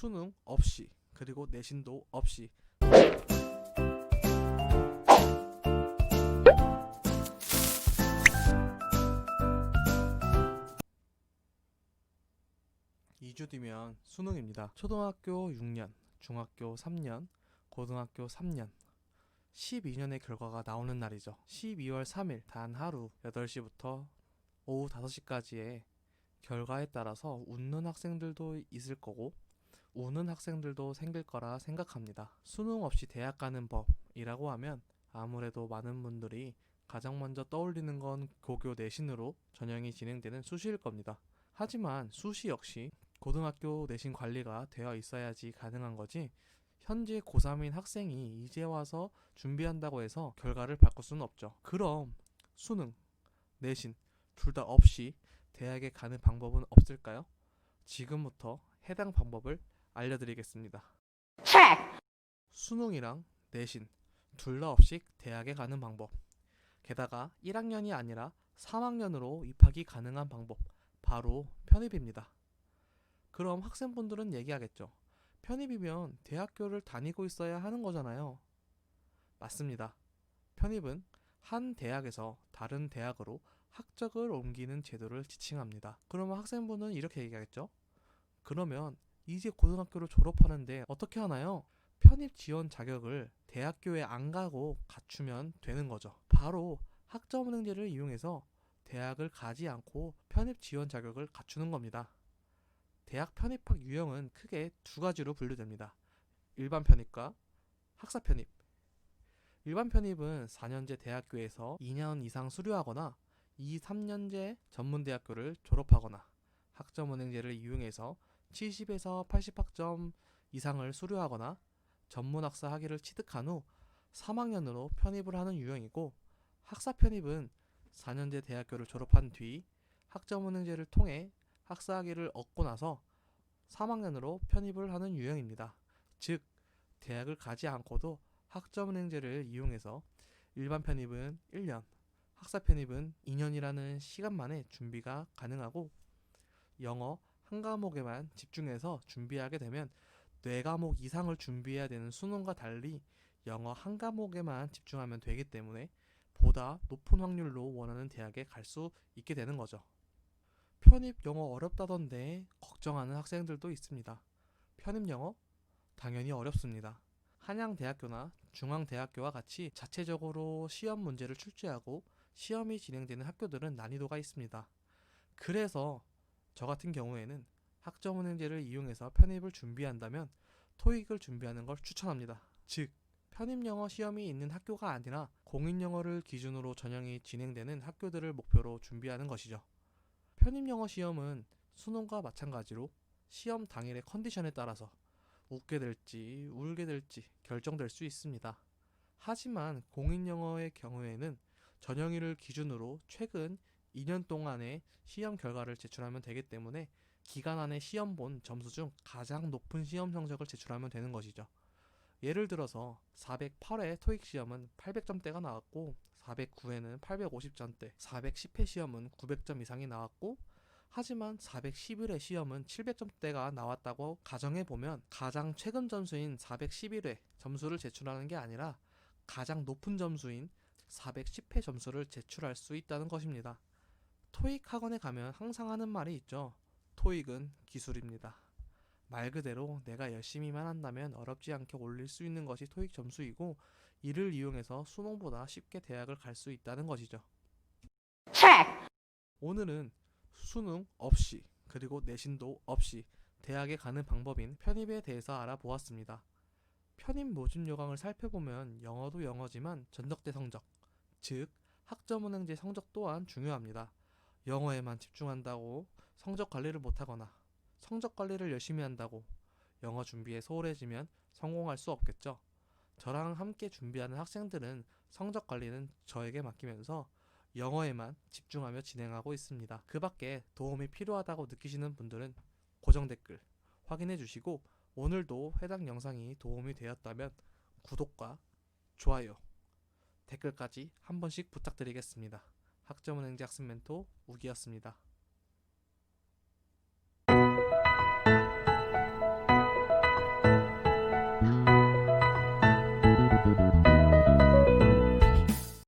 수능 없이 그리고 내신도 없이 2주 뒤면 수능입니다. 초등학교 6년, 중학교 3년, 고등학교 3년 12년의 결과가 나오는 날이죠. 12월 3일 단 하루 8시부터 오후 5시까지의 결과에 따라서 웃는 학생들도 있을 거고 우는 학생들도 생길 거라 생각합니다. 수능 없이 대학 가는 법이라고 하면 아무래도 많은 분들이 가장 먼저 떠올리는 건 고교 내신으로 전형이 진행되는 수시일 겁니다. 하지만 수시 역시 고등학교 내신 관리가 되어 있어야지 가능한 거지, 현재 고3인 학생이 이제 와서 준비한다고 해서 결과를 바꿀 수는 없죠. 그럼 수능, 내신 둘 다 없이 대학에 가는 방법은 없을까요? 지금부터 해당 방법을 알려드리겠습니다. 수능이랑 내신 둘 다 없이 대학에 가는 방법, 게다가 1학년이 아니라 3학년으로 입학이 가능한 방법, 바로 편입입니다. 그럼 학생분들은 얘기하겠죠. 편입이면 대학교를 다니고 있어야 하는 거잖아요. 맞습니다. 편입은 한 대학에서 다른 대학으로 학적을 옮기는 제도를 지칭합니다. 그러면 학생분은 이렇게 얘기하겠죠. 그러면 이제 고등학교를 졸업하는데 어떻게 하나요? 편입 지원 자격을 대학교에 안 가고 갖추면 되는 거죠. 바로 학점은행제를 이용해서 대학을 가지 않고 편입 지원 자격을 갖추는 겁니다. 대학 편입학 유형은 크게 두 가지로 분류됩니다. 일반 편입과 학사 편입. 일반 편입은 4년제 대학교에서 2년 이상 수료하거나 2, 3년제 전문대학교를 졸업하거나 학점은행제를 이용해서 70에서 80학점 이상을 수료하거나 전문학사 학위를 취득한 후 3학년으로 편입을 하는 유형이고, 학사 편입은 4년제 대학교를 졸업한 뒤 학점은행제를 통해 학사 학위를 얻고 나서 3학년으로 편입을 하는 유형입니다. 즉, 대학을 가지 않고도 학점은행제를 이용해서 일반 편입은 1년, 학사 편입은 2년이라는 시간만에 준비가 가능하고, 영어 한 과목에만 집중해서 준비하게 되면 4과목 이상을 준비해야 되는 수능과 달리 영어 한 과목에만 집중하면 되기 때문에 보다 높은 확률로 원하는 대학에 갈 수 있게 되는 거죠. 편입 영어 어렵다던데 걱정하는 학생들도 있습니다. 편입 영어? 당연히 어렵습니다. 한양대학교나 중앙대학교와 같이 자체적으로 시험 문제를 출제하고 시험이 진행되는 학교들은 난이도가 있습니다. 그래서 저 같은 경우에는 학점은행제를 이용해서 편입을 준비한다면 토익을 준비하는 걸 추천합니다. 즉, 편입 영어 시험이 있는 학교가 아니라 공인영어를 기준으로 전형이 진행되는 학교들을 목표로 준비하는 것이죠. 편입 영어 시험은 수능과 마찬가지로 시험 당일의 컨디션에 따라서 웃게 될지 울게 될지 결정될 수 있습니다. 하지만 공인영어의 경우에는 전형일을 기준으로 최근 2년 동안의 시험 결과를 제출하면 되기 때문에 기간 안에 시험 본 점수 중 가장 높은 시험 성적을 제출하면 되는 것이죠. 예를 들어서 408회 토익 시험은 800점대가 나왔고 409회는 850점대, 410회 시험은 900점 이상이 나왔고, 하지만 411회 시험은 700점대가 나왔다고 가정해보면 가장 최근 점수인 411회 점수를 제출하는 게 아니라 가장 높은 점수인 410회 점수를 제출할 수 있다는 것입니다. 토익 학원에 가면 항상 하는 말이 있죠. 토익은 기술입니다. 말 그대로 내가 열심히만 한다면 어렵지 않게 올릴 수 있는 것이 토익 점수이고, 이를 이용해서 수능보다 쉽게 대학을 갈 수 있다는 것이죠. 오늘은 수능 없이 그리고 내신도 없이 대학에 가는 방법인 편입에 대해서 알아보았습니다. 편입 모집 요강을 살펴보면 영어도 영어지만 전적대 성적, 즉 학점은행제 성적 또한 중요합니다. 영어에만 집중한다고 성적 관리를 못하거나 성적 관리를 열심히 한다고 영어 준비에 소홀해지면 성공할 수 없겠죠. 저랑 함께 준비하는 학생들은 성적 관리는 저에게 맡기면서 영어에만 집중하며 진행하고 있습니다. 그 밖에 도움이 필요하다고 느끼시는 분들은 고정 댓글 확인해 주시고, 오늘도 해당 영상이 도움이 되었다면 구독과 좋아요, 댓글까지 한 번씩 부탁드리겠습니다. 학점은행제 학습 멘토 우기였습니다.